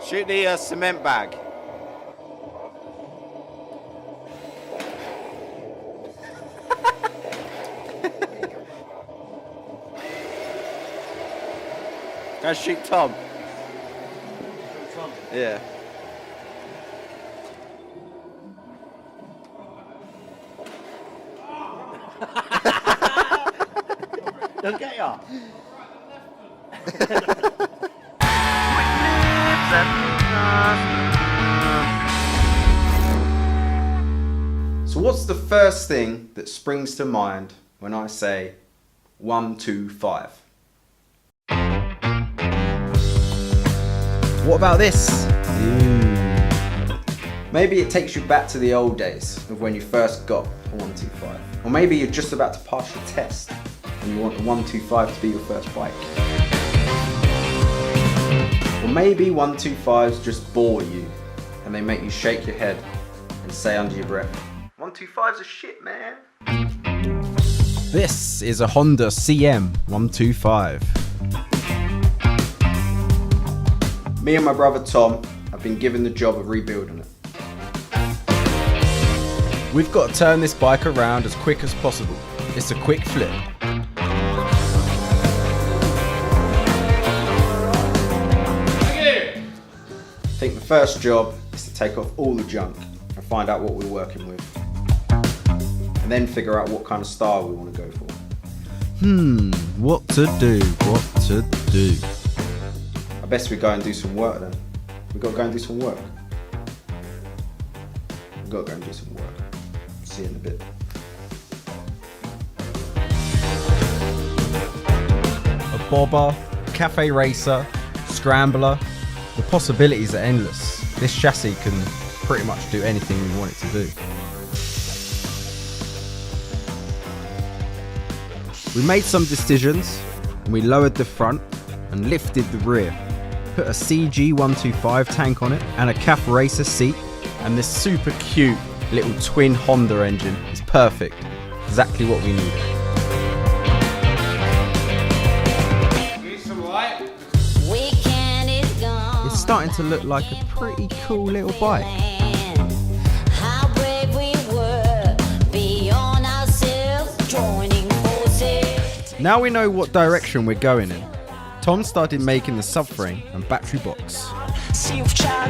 Shoot the cement bag. Go shoot Tom. Yeah. Don't get ya. So what's the first thing that springs to mind when I say 1, 2, 5? What about this? Maybe it takes you back to the old days of when you first got a 125. Or maybe you're just about to pass your test and you want the 125 to be your first bike. Or maybe 125s just bore you and they make you shake your head and say under your breath, 125's a shit, man. This is a Honda CM 125. Me and my brother Tom have been given the job of rebuilding it. We've got to turn this bike around as quick as possible. It's a quick flip. I think the first job is to take off all the junk and find out what we're working with. And then figure out what kind of style we want to go for. What to do, what to do. I best we go and do some work then. We got to go and do some work. We got to go and do some work. See you in a bit. A bobber, cafe racer, scrambler. The possibilities are endless. This chassis can pretty much do anything we want it to do. We made some decisions and we lowered the front and lifted the rear. Put a CG 125 tank on it and a CAF racer seat, and this super cute little twin Honda engine is perfect. Exactly what we need. It's starting to look like a pretty cool little bike. Now we know what direction we're going in. Tom started making the subframe and battery box.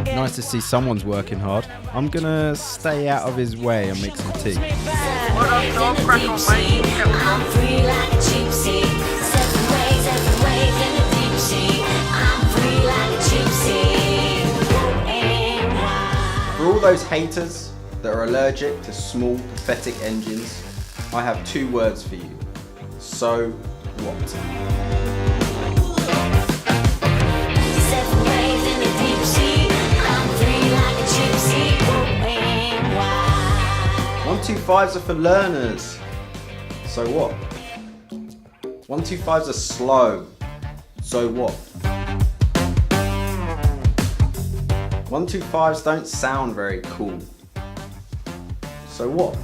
Nice to see someone's working hard. I'm gonna stay out of his way and make some tea. For all those haters that are allergic to small, pathetic engines, I have 2 words for you. So what? Two fives are for learners. So what? 125s are slow. So what? 125s don't sound very cool. So what?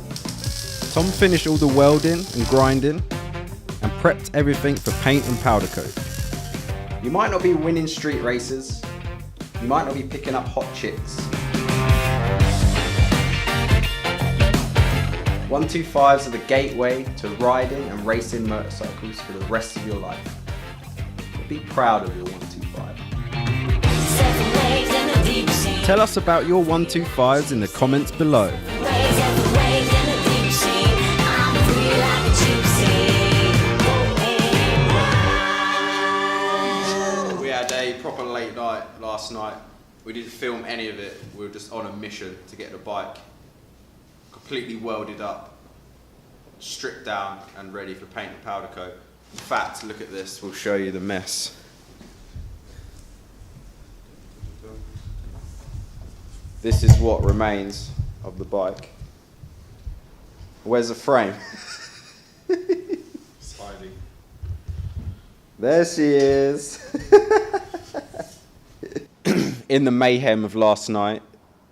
Tom finished all the welding and grinding and prepped everything for paint and powder coat. You might not be winning street races. You might not be picking up hot chicks. 125s are the gateway to riding and racing motorcycles for the rest of your life. But be proud of your 125. Tell us about your 125s in the comments below. We had a proper late night last night. We didn't film any of it. We were just on a mission to get the bike completely welded up, stripped down and ready for paint and powder coat. In fact, look at this, we'll show you the mess. This is what remains of the bike. Where's the frame? Sliding. There she is. In the mayhem of last night,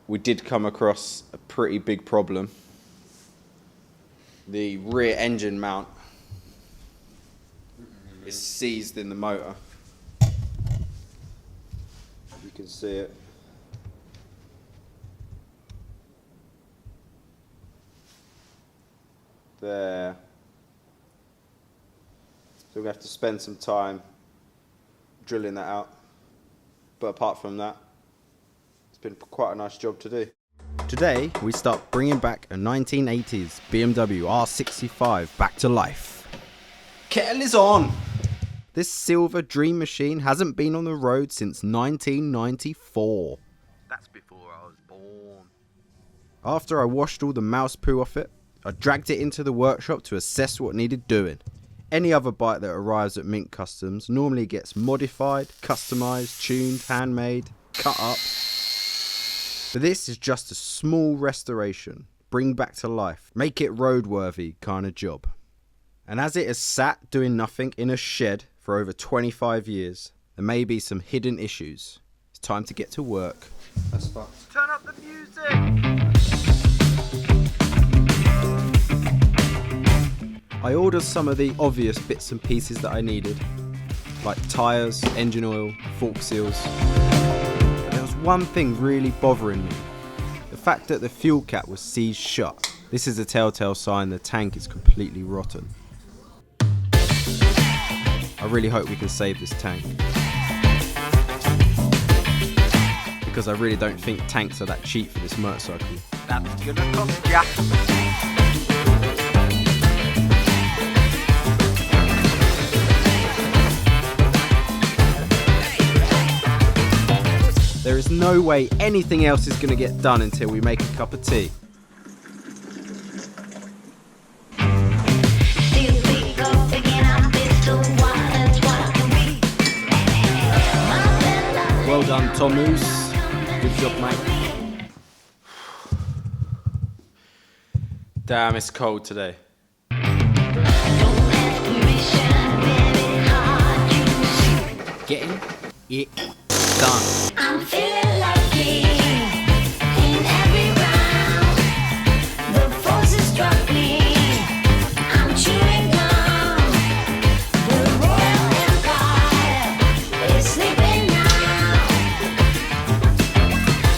we did come across a pretty big problem. The rear engine mount is seized in the motor. You can see it. there. So we're going to have to spend some time drilling that out. But apart from that, it's been quite a nice job to do. Today, we start bringing back a 1980s BMW R65 back to life. Kettle is on! This silver dream machine hasn't been on the road since 1994. That's before I was born. After I washed all the mouse poo off it, I dragged it into the workshop to assess what needed doing. Any other bike that arrives at Mint Customs normally gets modified, customised, tuned, handmade, cut up. But this is just a small restoration, bring back to life, make it roadworthy kind of job. And as it has sat doing nothing in a shed for over 25 years, there may be some hidden issues. It's time to get to work. That's fucked. Turn up the music! I ordered some of the obvious bits and pieces that I needed, like tyres, engine oil, fork seals. But there was one thing really bothering me. The fact that the fuel cap was seized shut. This is a telltale sign the tank is completely rotten. I really hope we can save this tank. Because I really don't think tanks are that cheap for this motorcycle. That's gonna cost ya. There is no way anything else is going to get done until we make a cup of tea. Well done, Tomus. Good job, mate. Damn, it's cold today. Getting it done. I'm feeling lucky in every round. The forces struck me. I'm chewing gum. The Royal Empire is sleeping now.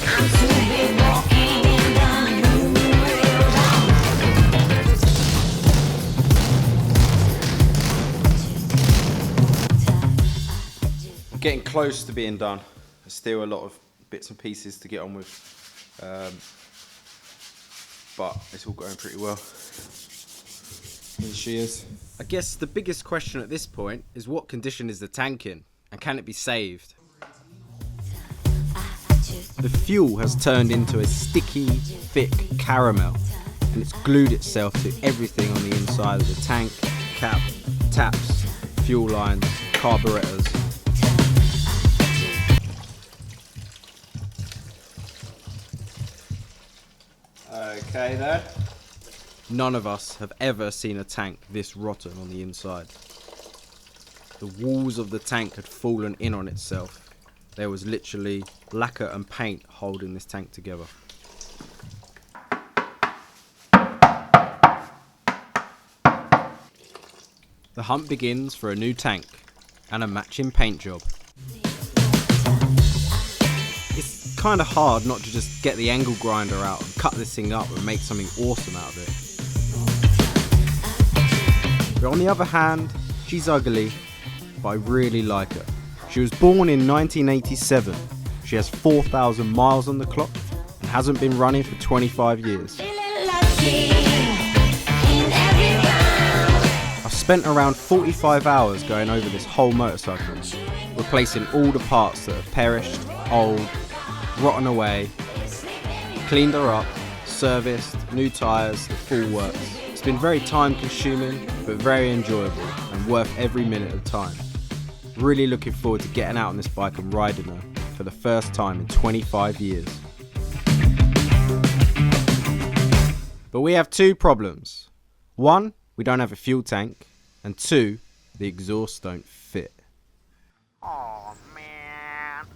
I'm soon be walking in the new I'm getting close to being done. There's still a lot of bits and pieces to get on with. But it's all going pretty well. Here she is. I guess the biggest question at this point is what condition is the tank in, and can it be saved? The fuel has turned into a sticky, thick caramel, and it's glued itself to everything on the inside of the tank, cap, taps, fuel lines, carburetors. Okay then. None of us have ever seen a tank this rotten on the inside. The walls of the tank had fallen in on itself. There was literally lacquer and paint holding this tank together. The hunt begins for a new tank and a matching paint job. It's kind of hard not to just get the angle grinder out and cut this thing up and make something awesome out of it. But on the other hand, she's ugly, but I really like her. She was born in 1987. She has 4,000 miles on the clock and hasn't been running for 25 years. I've spent around 45 hours going over this whole motorcycle, replacing all the parts that have perished, old, rotten away, cleaned her up, serviced, new tyres, the full works. It's been very time consuming, but very enjoyable and worth every minute of time. Really looking forward to getting out on this bike and riding her for the first time in 25 years. But we have two problems. One, we don't have a fuel tank, and two, the exhausts don't fit. Oh man.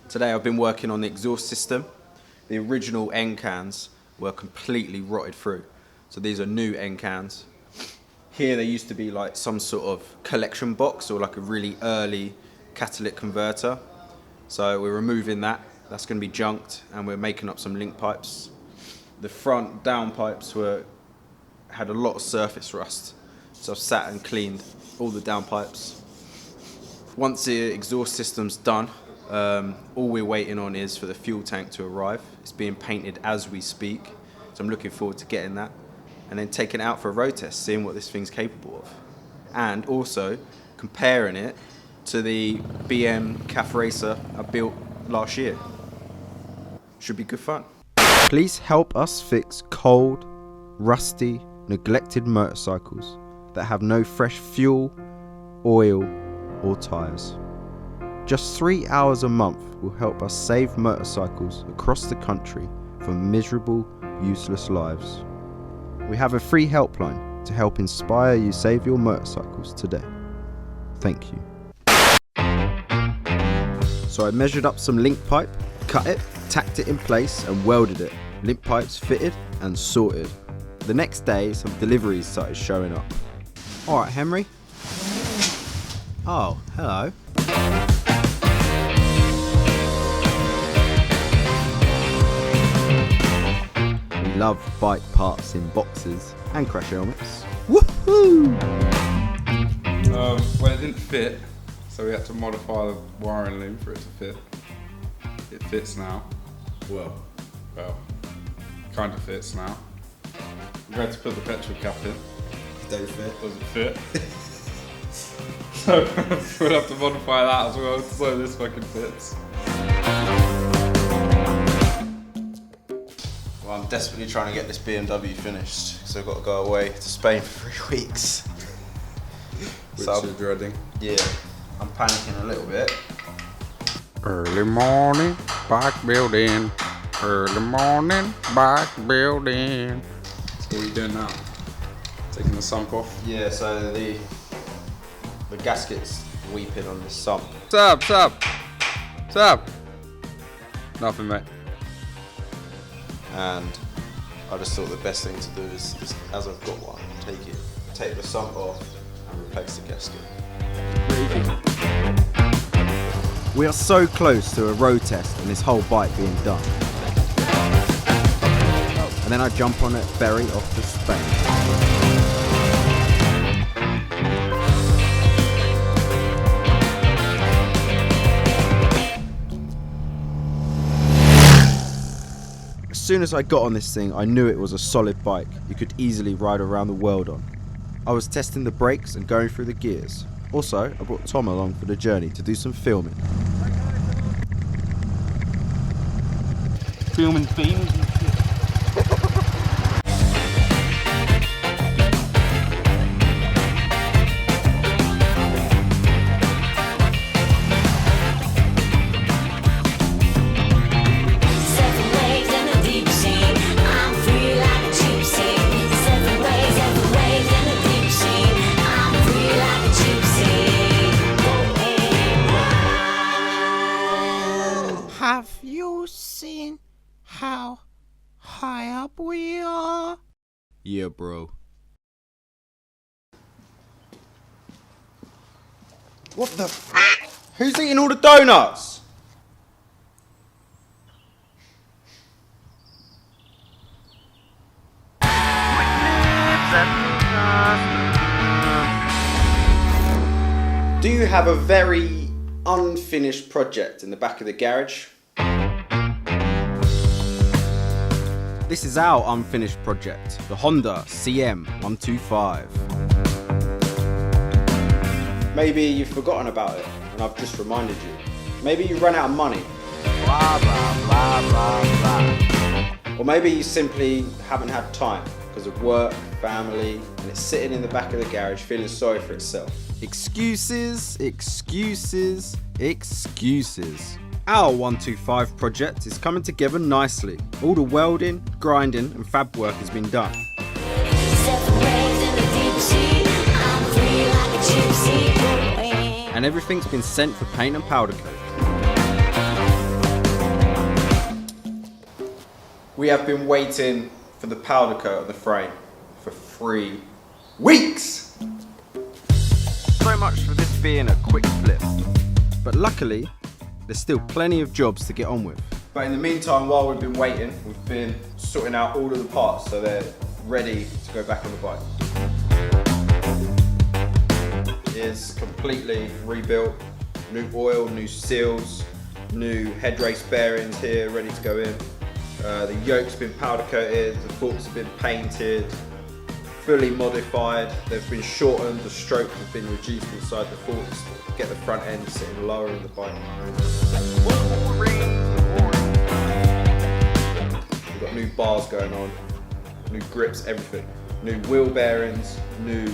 Today I've been working on the exhaust system. The original end cans were completely rotted through. So these are new end cans. Here there used to be like some sort of collection box or like a really early catalytic converter. So we're removing that. That's going to be junked and we're making up some link pipes. the front downpipes had a lot of surface rust, so I've sat and cleaned all the downpipes. Once the exhaust system's done, all we're waiting on is for the fuel tank to arrive. It's being painted as we speak, so I'm looking forward to getting that and then taking it out for a road test, seeing what this thing's capable of, and also comparing it to the BM CAF Racer I built last year. Should be good fun. Please help us fix cold, rusty, neglected motorcycles that have no fresh fuel, oil, or tyres. Just 3 hours a month will help us save motorcycles across the country from miserable, useless lives. We have a free helpline to help inspire you save your motorcycles today. Thank you. So I measured up some link pipe, cut it, tacked it in place and welded it. Link pipes fitted and sorted. The next day some deliveries started showing up. Alright Henry. Oh, hello. We love bike parts in boxes and crash helmets. Woohoo! Well, it didn't fit, so we had to modify the wiring loom for it to fit. It fits now. Well, kind of fits now. We had to put the petrol cap in. Don't fit. Does it fit? So we'll have to modify that as well, so this fucking fits. Well, I'm desperately trying to get this BMW finished, so I've got to go away to Spain for 3 weeks. Which So, you're dreading. yeah, I'm panicking a little bit. Early morning, bike building. Early morning, bike building. So what are you doing now? Taking the sump off? Yeah, so the gasket's weeping on this sump. What's up? What's up? What's up? Nothing, mate. And I just thought the best thing to do is as I've got one, take the sump off and replace the gasket. We are so close to a road test and this whole bike being done. And then I jump on a ferry off to Spain. As soon as I got on this thing, I knew it was a solid bike you could easily ride around the world on. I was testing the brakes and going through the gears. Also, I brought Tom along for the journey to do some filming. Filming things and shit. Seven waves in the deep sea. I'm free like a gypsy. Seven waves in the deep sea. I'm free like a gypsy. Have you seen how high up we are? Yeah, bro. What the Who's eating all the donuts? Do you have a very unfinished project in the back of the garage? This is our unfinished project, the Honda CM125. Maybe you've forgotten about it and I've just reminded you. Maybe you run out of money. Blah, blah, blah, blah, blah. Or maybe you simply haven't had time because of work, family, and it's sitting in the back of the garage feeling sorry for itself. Excuses, excuses, excuses. Our 125 project is coming together nicely. All the welding, grinding and fab work has been done. Seven waves in the deep sea. I'm free like a gypsy. And everything's been sent for paint and powder coat. We have been waiting for the powder coat of the frame for 3 weeks! So much for this being a quick flip. But luckily, there's still plenty of jobs to get on with. But in the meantime, while we've been waiting, we've been sorting out all of the parts so they're ready to go back on the bike. It's completely rebuilt, new oil, new seals, new head race bearings here ready to go in. The yoke's been powder coated, the forks have been painted, fully modified. They've been shortened, the strokes have been reduced inside the forks to get the front end sitting lower in the bike. We've got new bars going on, new grips, everything. New wheel bearings, new...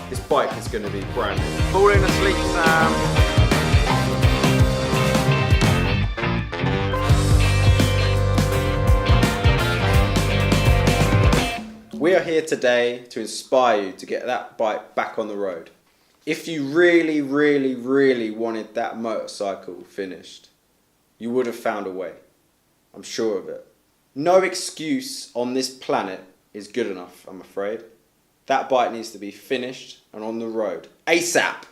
This bike is going to be brand new. Falling asleep, Sam. We are here today to inspire you to get that bike back on the road. If you really, really, really wanted that motorcycle finished, you would have found a way. I'm sure of it. No excuse on this planet is good enough, I'm afraid. That bike needs to be finished and on the road. ASAP!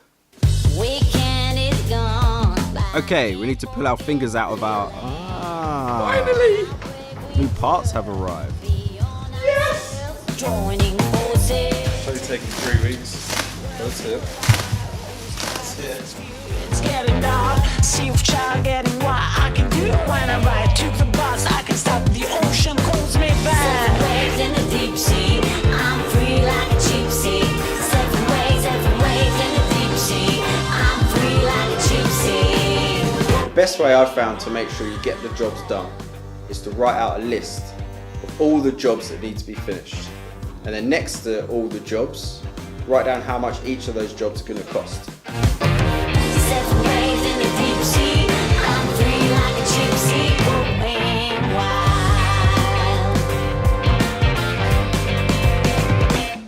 Weekend is gone. Okay, we need to pull our fingers out of our... Finally! New parts have arrived. Joining forces. It's only taken 3 weeks. That's it. It's getting dark. See if child getting what I can do when I ride to the bus. I can stop the ocean calls me back. Waves in the deep sea. I'm free like a cheap seat. 7 waves in the deep sea. I'm free like a cheap seat. The best way I've found to make sure you get the jobs done is to write out a list of all the jobs that need to be finished. And then next to all the jobs, write down how much each of those jobs are going to cost. 7 waves in the deep sea. I'm free like a cheap seat. Going wild.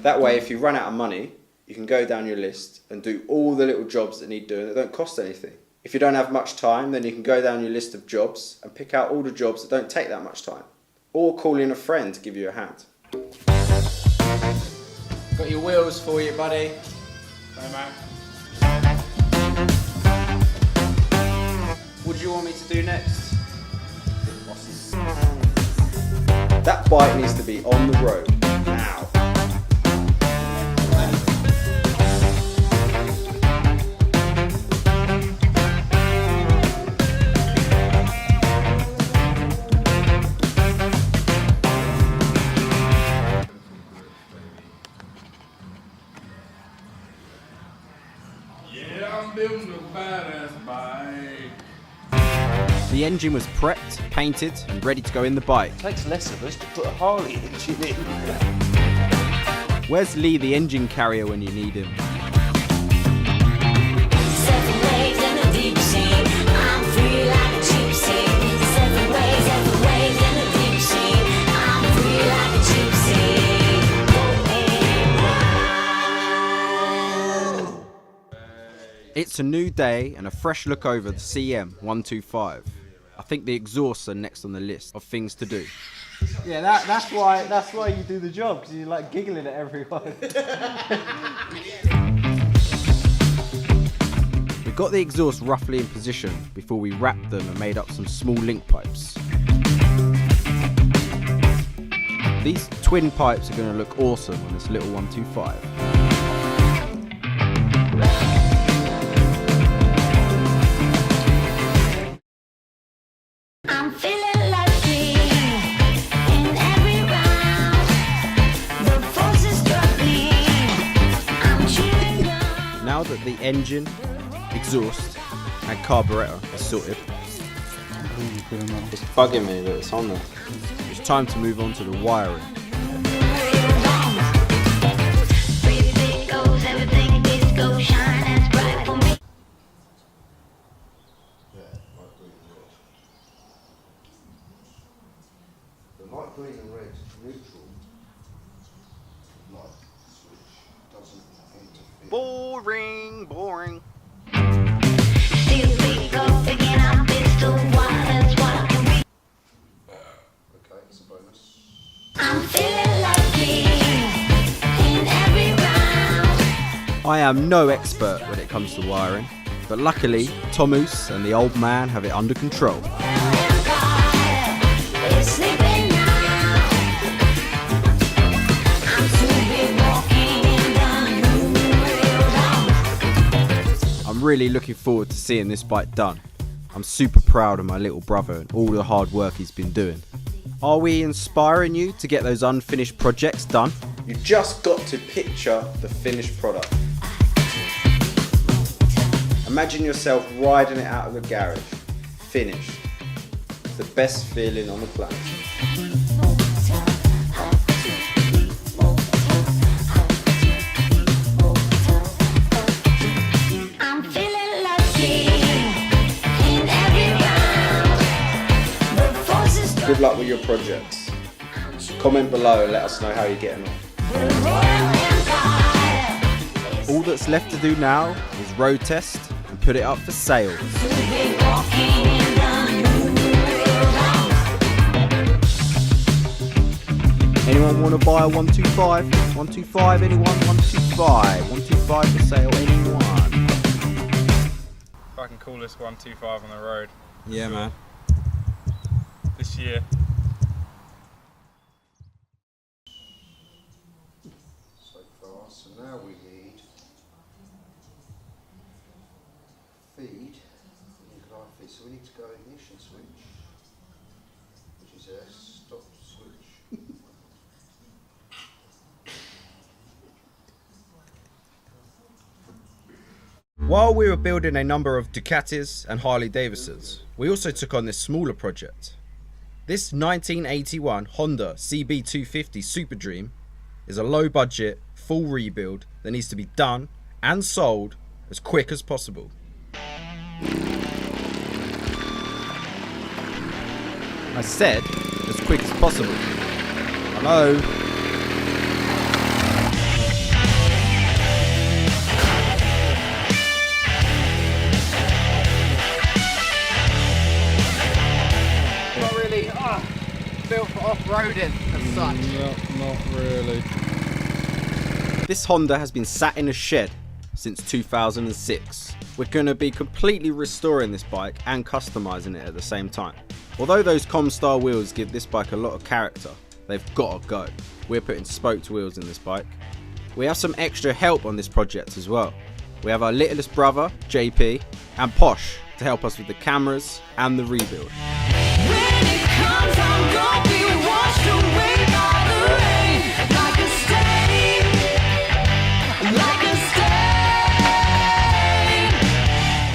That way, if you run out of money, you can go down your list and do all the little jobs that need doing that don't cost anything. If you don't have much time, then you can go down your list of jobs and pick out all the jobs that don't take that much time. Or call in a friend to give you a hand. Got your wheels for you, buddy. Hey, man. What do you want me to do next? That bike needs to be on the road now. Yeah, I'm building a badass bike. The engine was prepped, painted, and ready to go in the bike. Takes less of us to put a Harley engine in. Where's Lee, the engine carrier, when you need him? 7 waves in the deep sea. I'm free like a cheap seat. 7 waves in the deep sea. I'm free like a cheap seat. Going wild. It's a new day and a fresh look over the CM125. I think the exhausts are next on the list of things to do. Yeah, that's why you do the job, because you're like giggling at everyone. We got the exhaust roughly in position before we wrapped them and made up some small link pipes. These twin pipes are going to look awesome on this little 125. I'm feeling lucky in every round. The force is struggling. I'm chewing gum. Now that the engine, exhaust and carburetor is sorted, It's bugging me that it's on there. it's time to move on to the wiring. Pretty big goes everything disco shine as bright for me. The light green and red neutral light switch doesn't interfere. Boring, boring. Still big go again. I'm pistol wild. That's what I can be. Okay, it's a bonus. I'm feeling lucky in every round. I am no expert when it comes to wiring, but luckily Tomus and the old man have it under control. Car I'm really looking forward to seeing this bike done. I'm super proud of my little brother and all the hard work he's been doing. Are we inspiring you to get those unfinished projects done? You just got to picture the finished product. Imagine yourself riding it out of the garage, finished. It's the best feeling on the planet. I'm feeling lucky in every round. The forces Good luck with your projects. Comment below and let us know how you're getting on. All that's left to do now is road test and put it up for sale. Anyone want to buy a 125? 125, anyone? 125. 125 for sale, anyone? If I can call this 125 on the road Yeah, man. this year. So far, so now we need feed, nuclear feed. So we need to go ignition switch, which is a stop switch. While we were building a number of Ducatis and Harley Davidsons, we also took on this smaller project. This 1981 Honda CB250 Super Dream is a low budget, full rebuild that needs to be done and sold as quick as possible. I said as quick as possible. I know. Not really built for off-roading as such. Not really. This Honda has been sat in a shed since 2006. We're going to be completely restoring this bike and customizing it at the same time. Although those Comstar wheels give this bike a lot of character, they've got to go. We're putting spoked wheels in this bike. We have some extra help on this project as well. We have our littlest brother, JP, and Posh to help us with the cameras and the rebuild. When it comes, I'm gonna be washed away by the rain, like a stain, like a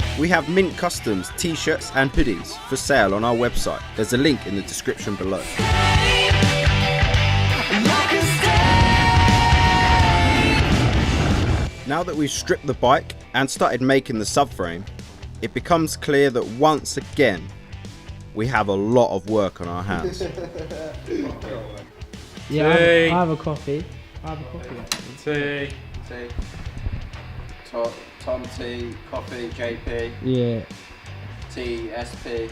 stain. We have Mint Customs t-shirts and hoodies for sale on our website. There's a link in the description below. Like a stain. Now that we've stripped the bike and started making the subframe, it becomes clear that once again, we have a lot of work on our hands. Yeah, Tea. I have a coffee. I have a coffee. Tea. Tea. Tom T, Coffee, JP, Yeah. TSP.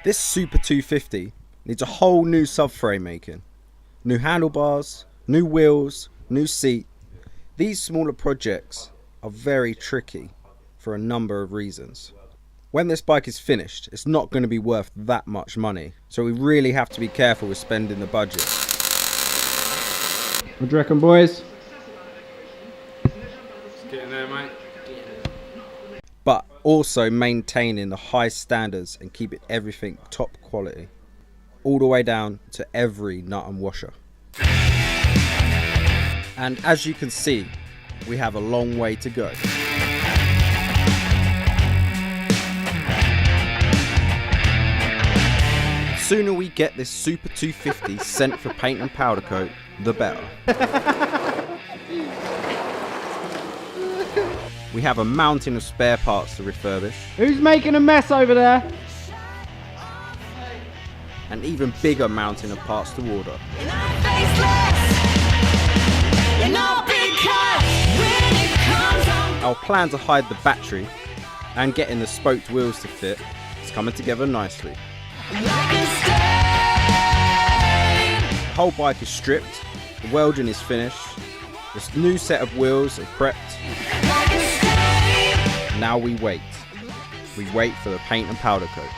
This Super 250 needs a whole new subframe making. New handlebars, new wheels, new seat. These smaller projects are very tricky for a number of reasons. When this bike is finished, it's not going to be worth that much money, so we really have to be careful with spending the budget. What do you reckon, boys? Get in there, mate. But also maintaining the high standards and keeping everything top quality, all the way down to every nut and washer. And as you can see, we have a long way to go. The sooner we get this Super 250 sent for paint and powder coat, the better. We have a mountain of spare parts to refurbish, Who's making a mess over there? an even bigger mountain of parts to order. You're not faceless. You're not because when it comes, I'm Our plan to hide the battery and getting the spoked wheels to fit is coming together nicely. like a stain. The whole bike is stripped, the welding is finished, this new set of wheels are prepped. Like a stain. Now we wait. We wait for the paint and powder coat.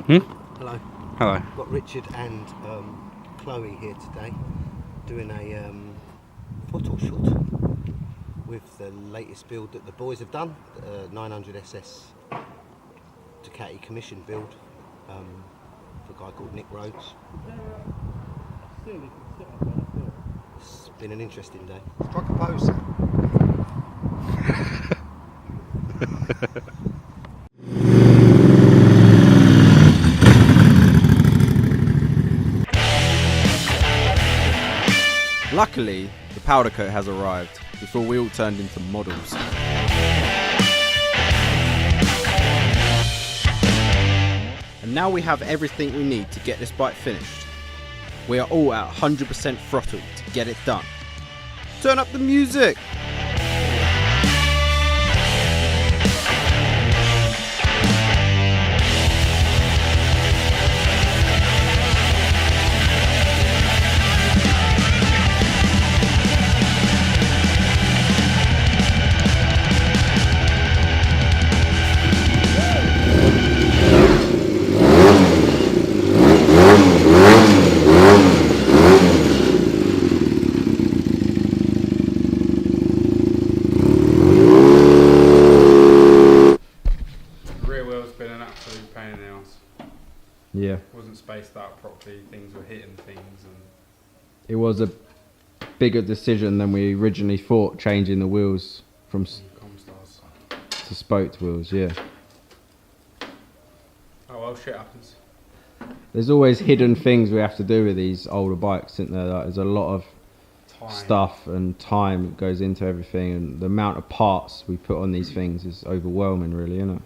Hello. Hello. Got Richard and Chloe here today doing a photo shoot with the latest build that the boys have done, 900 SS Ducati commission build for a guy called Nick Rhodes. It's been an interesting day. Strike a pose. Luckily, the powder coat has arrived before we all turned into models. And now we have everything we need to get this bike finished. We are all at 100% throttle to get it done. Turn up the music! Yeah. Wasn't spaced out properly, things were hitting things, and It was a bigger decision than we originally thought, changing the wheels from Comstars. to spoked wheels, yeah. Oh well, shit happens. There's always hidden things we have to do with these older bikes, isn't there? Like, there's a lot of stuff and time that goes into everything, and the amount of parts we put on these things is overwhelming, really, isn't it?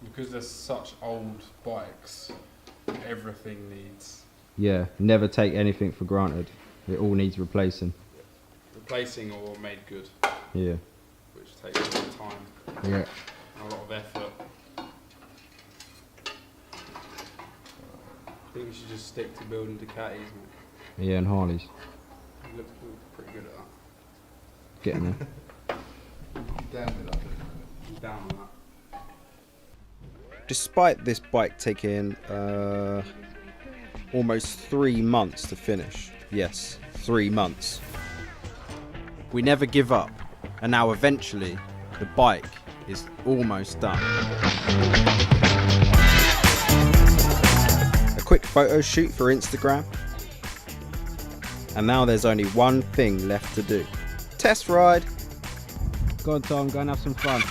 Because they're such old bikes, everything needs... Yeah, never take anything for granted. It all needs replacing. Replacing or made good. Yeah. Which takes a lot of time. Yeah. And a lot of effort. I think we should just stick to building Ducatis, mate. Yeah, and Harleys. You look pretty good at that. Getting there. Down with that. Down with that. Despite this bike taking almost 3 months to finish, yes, 3 months, we never give up, and now eventually the bike is almost done. A quick photo shoot for Instagram, and now there's only one thing left to do. Test ride! Go on, Tom, go and have some fun.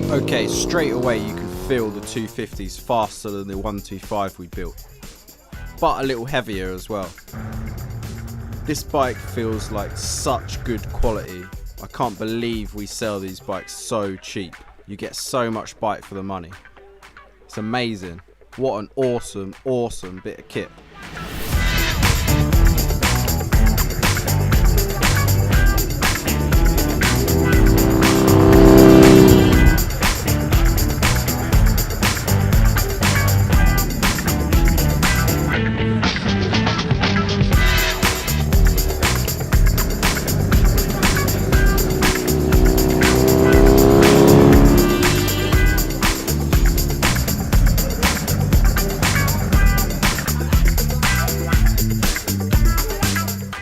Okay, straight away you can feel the 250s faster than the 125 we built, but a little heavier as well. This bike feels like such good quality. I can't believe we sell these bikes so cheap. You get so much bike for the money. It's amazing. What an awesome, awesome bit of kit.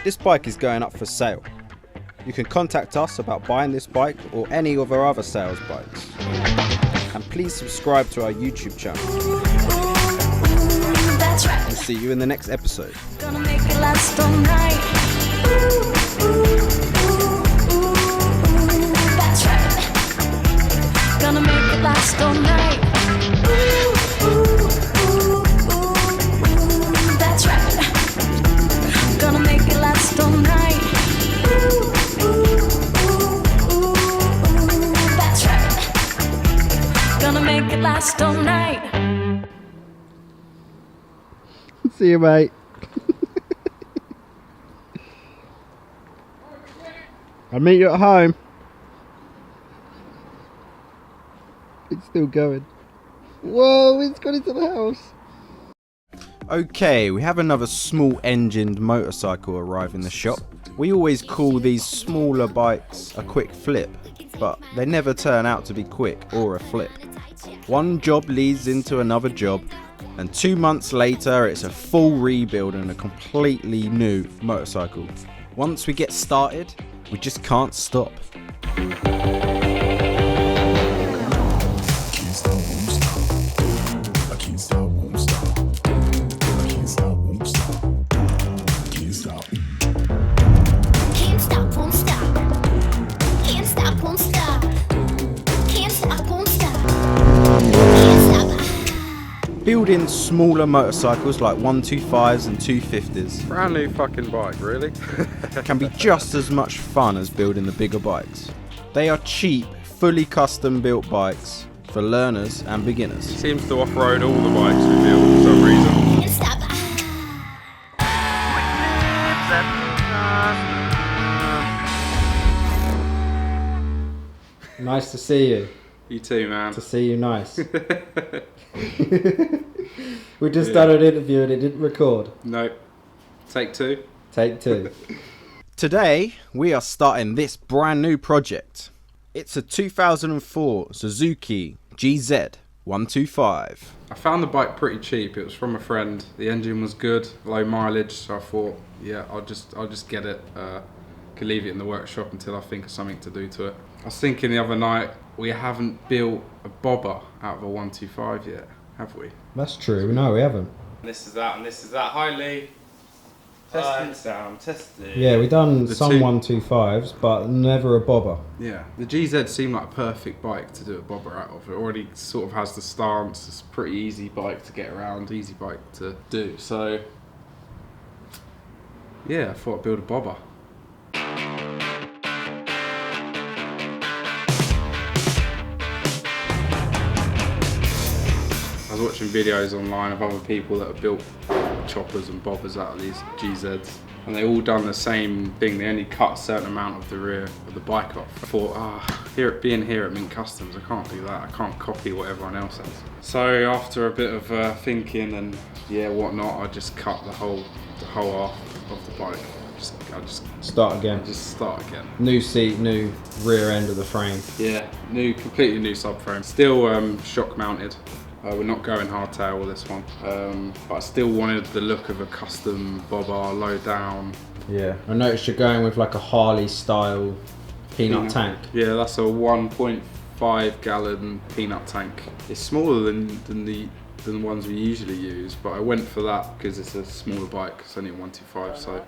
This bike is going up for sale. You can contact us about buying this bike or any of our other sales bikes. And please subscribe to our YouTube channel. That's right. And see you in the next episode. Gonna make it last all night. That's right. Gonna make it last all night. That's right. Gonna make it last all night. That's right. Gonna make it last all night. See you, mate. I'll meet you at home. It's still going. Whoa, it's gone into the house. Okay, we have another small engined motorcycle arrive in the shop. We always call these smaller bikes a quick flip, but they never turn out to be quick or a flip. One job leads into another job, and 2 months later it's a full rebuild and a completely new motorcycle. Once we get started, we just can't stop. Can't stop, won't stop. Can't stop, won't stop. Can't stop, won't stop. Can't stop. Building smaller motorcycles like 125s and 250s Brand new fucking bike, really? can be just as much fun as building the bigger bikes. They are cheap, fully custom built bikes for learners and beginners. Seems to off-road all the bikes we build for some reason. Can't stop. Nice to see you. You too, man. To see you, nice. We just done an interview and it didn't record. No. Take two. Take two. Today, we are starting this brand new project. It's a 2004 Suzuki GZ 125. I found the bike pretty cheap. It was from a friend. The engine was good, low mileage, so I thought, yeah, I'll just get it. Could leave it in the workshop until I think of something to do to it. I was thinking the other night, we haven't built a bobber out of a 125 yet, have we? That's true. No, we haven't. This is that, and this is that. Hi, Lee. Testing sound, testing. Yeah, we done The some two- 125s, but never a bobber. Yeah, the GZ seemed like a perfect bike to do a bobber out of. It already sort of has the stance. It's a pretty easy bike to get around, easy bike to do. So, yeah, I thought I'd build a bobber. I was watching videos online of other people that have built choppers and bobbers out of these GZs, and they all done the same thing. They only cut a certain amount of the rear of the bike off. I thought, being here at Mint Customs, I can't do that. I can't copy what everyone else has. So after a bit of thinking and whatnot, I just cut the whole half of the bike. I just Start again. start again. New seat, new rear end of the frame. Yeah, completely new subframe. Still shock mounted. We're not going hardtail with this one, but I still wanted the look of a custom bobber, low down. Yeah. I noticed you're going with like a Harley style peanut tank. Yeah, that's a 1.5 gallon peanut tank. It's smaller than the ones we usually use, but I went for that because it's a smaller bike. It's only a 125, so.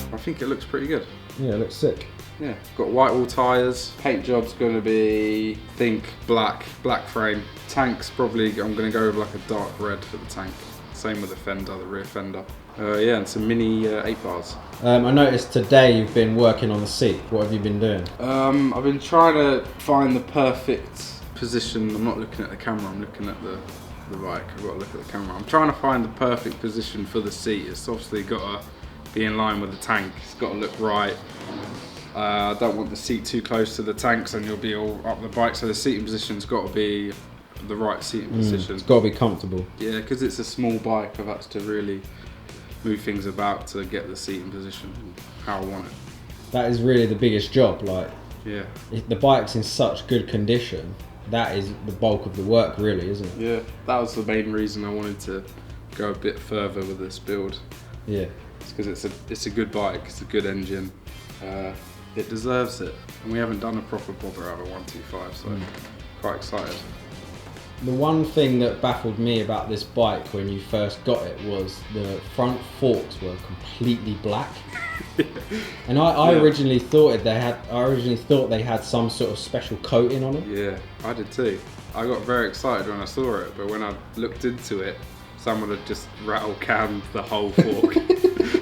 I think it looks pretty good. Yeah, it looks sick. Yeah, got white wall tyres. Paint job's going to be, I think, black frame. Tank's probably, I'm going to go with like a dark red for the tank. Same with the fender, the rear fender. And some mini 8 bars. I noticed today you've been working on the seat. What have you been doing? I've been trying to find the perfect position. I'm not looking at the camera, I'm looking at the bike. I've got to look at the camera. I'm trying to find the perfect position for the seat. It's obviously got to be in line with the tank. It's got to look right. I don't want the seat too close to the tanks and you'll be all up the bike, so the seating position's got to be the right seating position. It's got to be comfortable. Yeah, because it's a small bike, I've had to really move things about to get the seating position how I want it. That is really the biggest job. Like, Yeah. if the bike's in such good condition, that is the bulk of the work, really, isn't it? Yeah, that was the main reason I wanted to go a bit further with this build. Yeah. It's because it's a good bike, it's a good engine. It deserves it, and we haven't done a proper bobber out of a 125, so quite excited. The one thing that baffled me about this bike when you first got it was the front forks were completely black. And I originally thought they had some sort of special coating on them. Yeah, I did too. I got very excited when I saw it, but when I looked into it, someone had just rattle cammed the whole fork.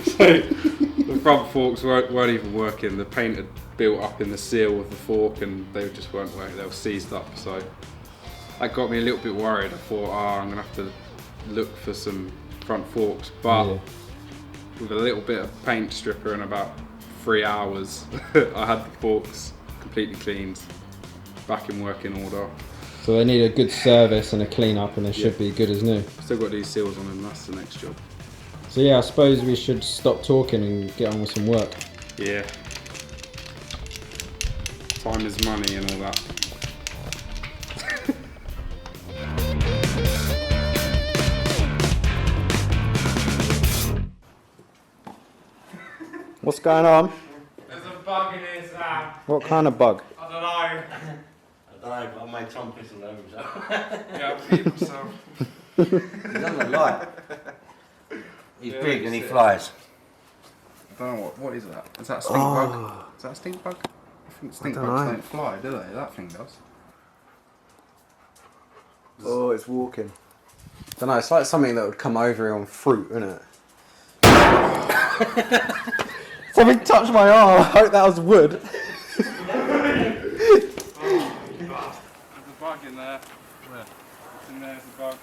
So the front forks weren't even working. The paint had built up in the seal of the fork and they just weren't working. They were seized up. So that got me a little bit worried. I thought, I'm going to have to look for some front forks. But with a little bit of paint stripper in about 3 hours, I had the forks completely cleaned, back in working order. So they need a good service and a clean up, and they should be good as new. Still got these seals on them, that's the next job. So yeah, I suppose we should stop talking and get on with some work. Yeah. Time is money and all that. What's going on? There's a bug in here, Sam. What kind of bug? I don't know. I don't know, but I made Tom piss all over himself. Yeah, I peed myself. He's on the light. He's Yeah, big and he that's it. flies. I don't know what is that? Is that a stink bug? Is that a stink bug? I think stink bugs don't fly, do they? That thing does. Oh, it's walking. Don't know. It's like something that would come over on fruit, isn't it? Something touched my arm. I hope that was wood. There's a bug in there. Where? In there's a bug.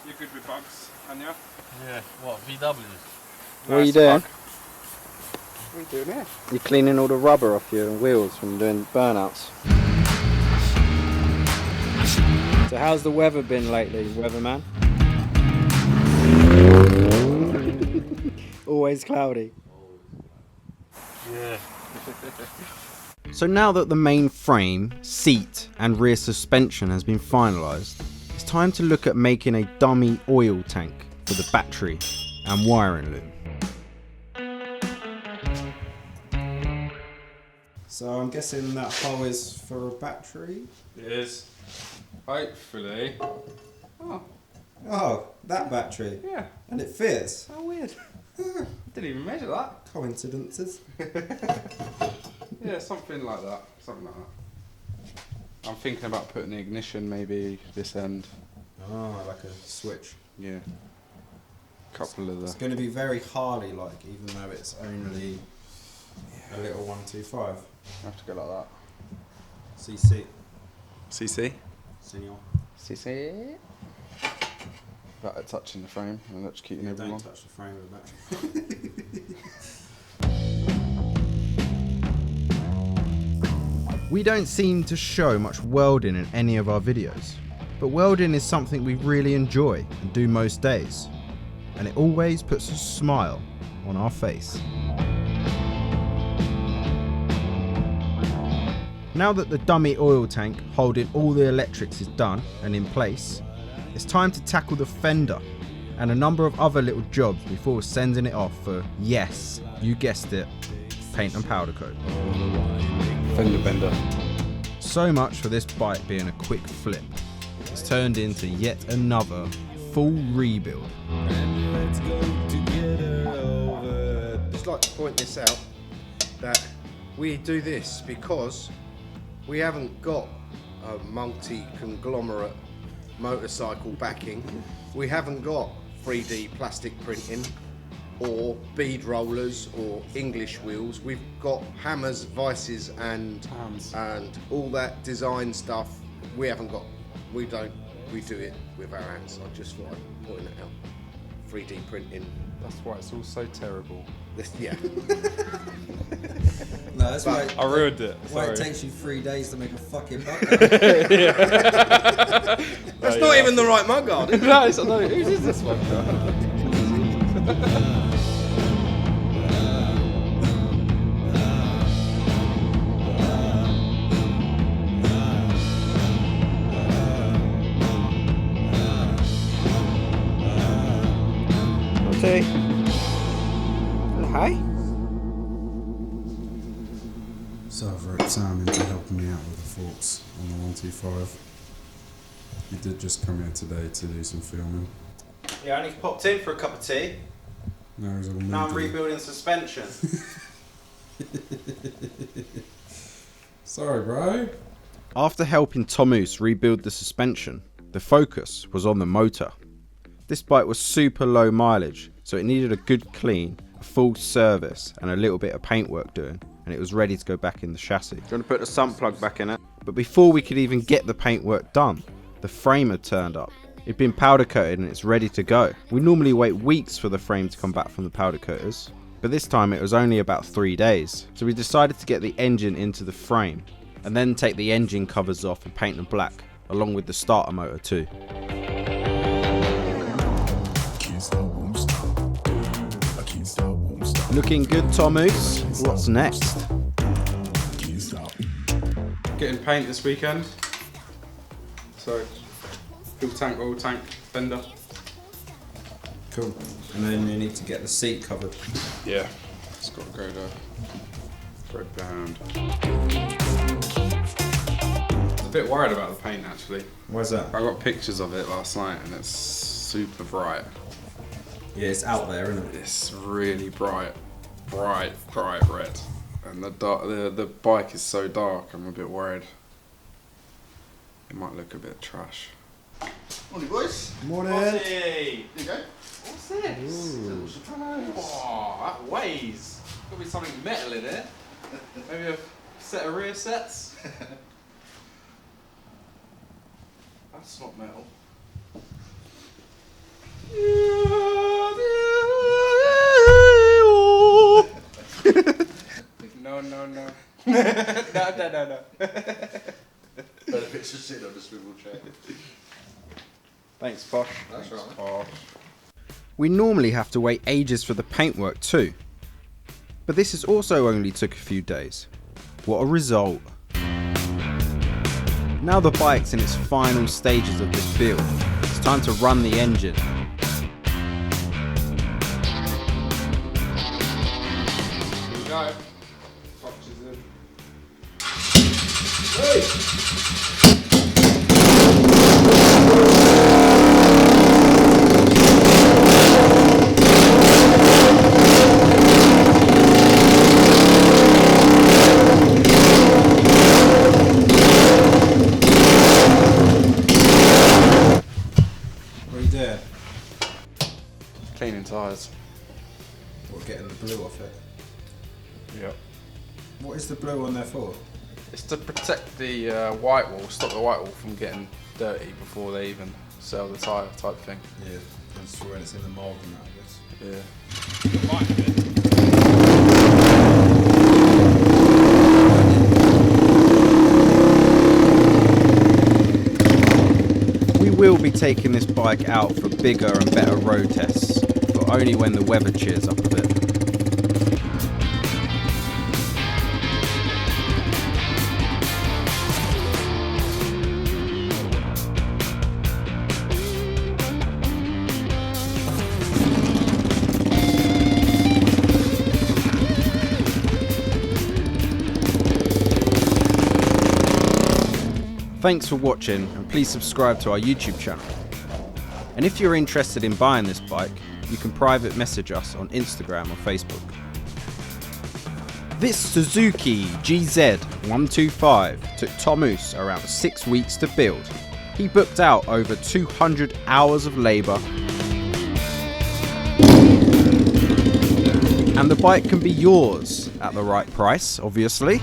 You're good with bugs, aren't you? Yeah, what, VWs? What are you doing? What are you doing here? You're cleaning all the rubber off your wheels from doing burnouts. So how's the weather been lately, weatherman? Always cloudy. Yeah. So now that the main frame, seat and rear suspension has been finalised, it's time to look at making a dummy oil tank for the battery and wiring loom. So I'm guessing that hole is for a battery? It is. Hopefully. Oh, that battery. Yeah. And it fits. How weird. Didn't even measure that. Coincidences. Yeah, something like that. Something like that. I'm thinking about putting the ignition maybe this end. Oh, like a switch. Yeah. Couple of It's the. going to be very Harley-like, even though it's only a little 125. I have to go like that. CC. CC. Senior. CC. Without touching the frame and electrocuting everyone. Don't touch the frame of the battery. We don't seem to show much welding in any of our videos, but welding is something we really enjoy and do most days, and it always puts a smile on our face. Now that the dummy oil tank holding all the electrics is done and in place, it's time to tackle the fender and a number of other little jobs before sending it off for, yes, you guessed it, paint and powder coat. Fender bender. So much for this bike being a quick flip. It's turned into yet another full rebuild. I'd just like to point this out, that we do this because we haven't got a multi-conglomerate motorcycle backing. We haven't got 3D plastic printing or bead rollers or English wheels. We've got hammers, vices and all that design stuff. We haven't got, we do it with our hands. I just thought I'd point it out. 3D printing. That's why it's all so terrible. Yeah. No, that's why I ruined it. why Sorry. it takes you 3 days to make a fucking bug. That's not even the right mug guard, is it? No, it's not. Whose is this one? Okay. Hi. So I've roped Sam into helping me out with the forks on the 125. He did just come here today to do some filming. Yeah, and he's popped in for a cup of tea. Now he's all moody. Now I'm rebuilding suspension. Sorry, bro. After helping Thomas rebuild the suspension, the focus was on the motor. This bike was super low mileage, so it needed a good clean, a full service and a little bit of paintwork doing, and it was ready to go back in the chassis. Do you want to put the sump plug back in it? But before we could even get the paintwork done, the frame had turned up. It'd been powder coated and it's ready to go. We normally wait weeks for the frame to come back from the powder coaters, but this time it was only about 3 days. So we decided to get the engine into the frame and then take the engine covers off and paint them black along with the starter motor too. Looking good, Tomus. What's next? Getting paint this weekend. So, fuel tank, oil tank, fender. Cool. And then you need to get the seat covered. Yeah, it's got to go to red band. I'm a bit worried about the paint actually. Why's that? I got pictures of it last night and it's super bright. Yeah, it's out there, isn't it? It's really bright red. And the bike is so dark, I'm a bit worried. It might look a bit trash. Morning, boys. Morning. Hey, There you go. what's this? Oh, that weighs. Got to be something metal in it. Maybe a set of rear sets. That's not metal. No. No. Benefits of sitting on a swivel chair. Thanks, Posh. That's right. Oh, We normally have to wait ages for the paintwork too, but this has also only took a few days. What a result. Now the bike's in its final stages of this build, it's time to run the engine. here we go. Boxes in. What are you doing? Cleaning tyres. We're getting the blue off it. Yep. What is the blue on there for? It's to protect the white wall, stop the white wall from getting dirty before they even sell the tyre type thing. Yeah, that's when it's in the mould and that, I guess. Yeah. We will be taking this bike out for bigger and better road tests, but only when the weather cheers up a bit. Thanks for watching, and please subscribe to our YouTube channel. And if you're interested in buying this bike, you can private message us on Instagram or Facebook. This Suzuki GZ125 took Tomus around 6 weeks to build. He booked out over 200 hours of labour. And the bike can be yours at the right price, obviously.